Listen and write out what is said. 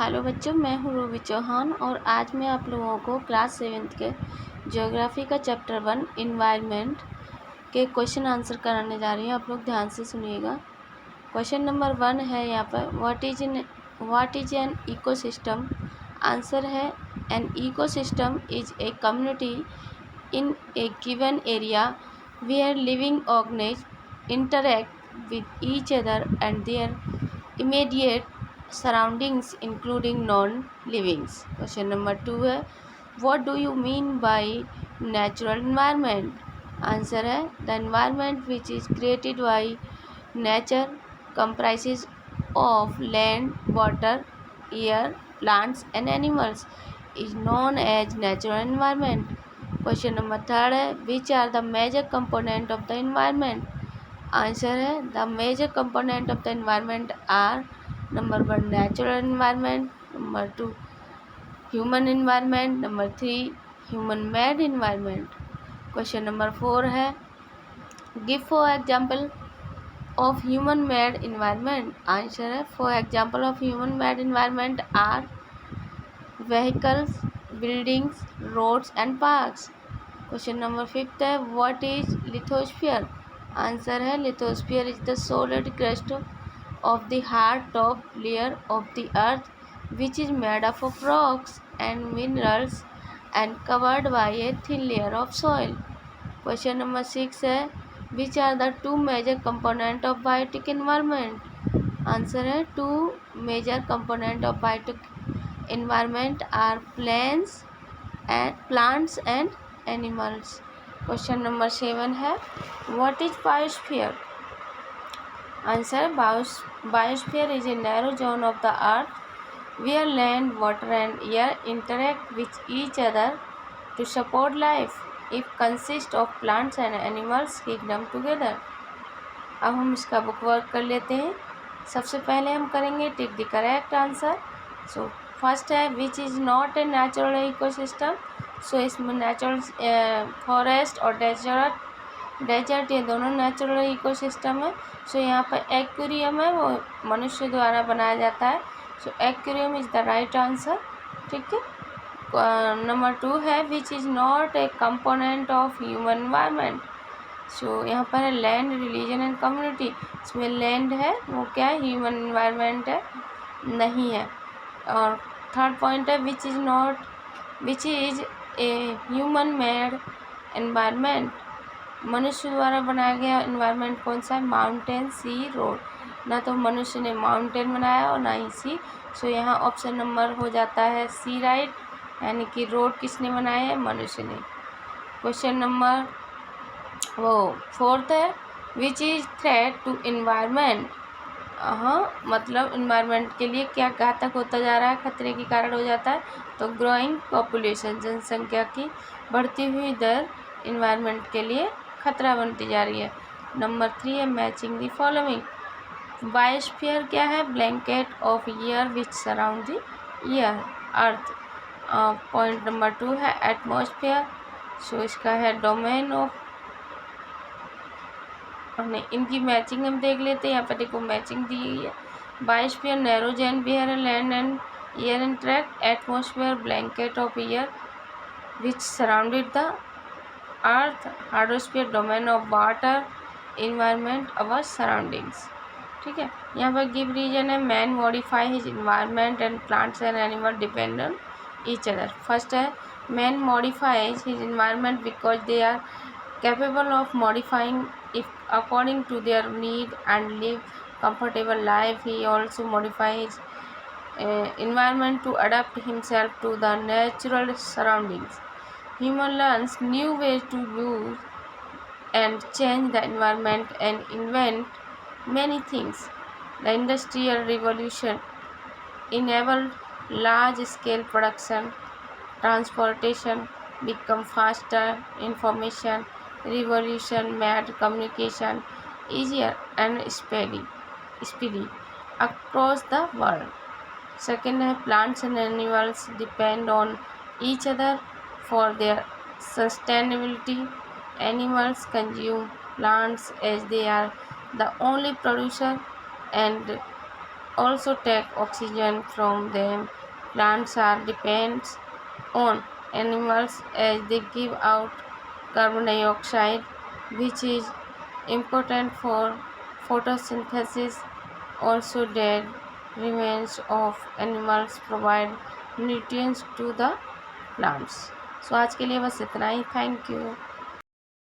Hello बच्चों, मैं हूँ रूबी चौहान और आज मैं आप लोगों को क्लास 7th के ज्योग्राफी का चैप्टर 1 इन्वायरमेंट के क्वेश्चन आंसर कराने जा रही हूँ। आप लोग ध्यान से सुनिएगा। क्वेश्चन नंबर 1 है यहाँ पर, what is an ecosystem. Answer है, an ecosystem is a community in a given area where living organism interact with each other and their immediate surroundings including non-livings। Question number 2 है, what do you mean by natural environment। Answer है, the environment which is created by nature comprises of land, water, air, plants and animals is known as natural environment। Question number 3 है, which are the major component of the environment। Answer है, the major component of the environment are number 1 natural environment, number 2 human environment, number 3 human made environment. Question number 4 है, give for example of human made environment. Answer है, for example of human made environment are vehicles, buildings, roads and parks. Question number 5 है, what is lithosphere. Answer है, lithosphere is the solid crust of the hard top layer of the earth which is made up of rocks and minerals and covered by a thin layer of soil। Question number 6 है, which are the two major component of biotic environment। Answer है, two major component of biotic environment are plants and animals। Question number 7 है, what is biosphere। Answer, biosphere is a narrow zone of the earth where land, water and air interact with each other to support life. It consists of plants and animals kingdom together। अब हम इसका book work कर लेते हैं। सबसे पहले हम करेंगे tick the correct answer. So first है, which is not a natural ecosystem. So इसमें नेचुरल फॉरेस्ट और डेजर्ट ये दोनों नेचुरल इकोसिस्टम है। सो यहाँ पर एक्वेरियम है, वो मनुष्य द्वारा बनाया जाता है। So aquarium is the right answer. ठीक है। नंबर 2 है, which is not a component of human environment. So यहाँ पर है लैंड, रिलीजन एंड कम्युनिटी। इसमें लैंड है, वो क्या है, ह्यूमन एनवायरनमेंट है, नहीं है। और थर्ड पॉइंट है, which is a human made environment. मनुष्य द्वारा बनाया गया एनवायरनमेंट कौन सा है, माउंटेन, सी, रोड। ना तो मनुष्य ने माउंटेन बनाया और ना ही सी। सो यहाँ ऑप्शन नंबर हो जाता है सी राइट, यानी कि रोड किसने बनाया है, मनुष्य ने। क्वेश्चन नंबर 4 है, which is threat to environment. हाँ, मतलब एनवायरनमेंट के लिए क्या घातक होता जा रहा है, खतरे के कारण हो जाता है। तो ग्रोइंग पॉपुलेशन, जनसंख्या की बढ़ती हुई दर एनवायरनमेंट के लिए खतरा बनती जा रही है। नंबर 3 है, मैचिंग द फॉलोइंग। बायोस्फीयर क्या है, blanket of air which surround the air, earth. Point number 2 है, एटमॉस्फेयर। सो इसका है डोमेन ऑफ। हमने इनकी मैचिंग हम देख लेते हैं। यहाँ पर देखो मैचिंग दी गई है। Biosphere narrow zone where land and air interact. Atmosphere blanket of air which surrounded the earth. Hydrosphere domain of water, environment our surroundings. ठीक है। यहाँ पर गिव रीजन है, man modify his environment and plants and animal depend on each other. First है, man modifies his environment because they are capable of modifying it according to their need and live comfortable life. He also modifies environment to adapt himself to the natural surroundings. Human learns new ways to use and change the environment and invent many things. The Industrial Revolution enabled large scale production, transportation become faster, information revolution made communication easier and speedy across the world. Second है, plants and animals depend on each other for their sustainability. Animals consume plants as they are the only producer and also take oxygen from them. Plants are depends on animals as they give out carbon dioxide, which is important for photosynthesis. Also, dead remains of animals provide nutrients to the plants. सो आज के लिए बस इतना ही. Thank you.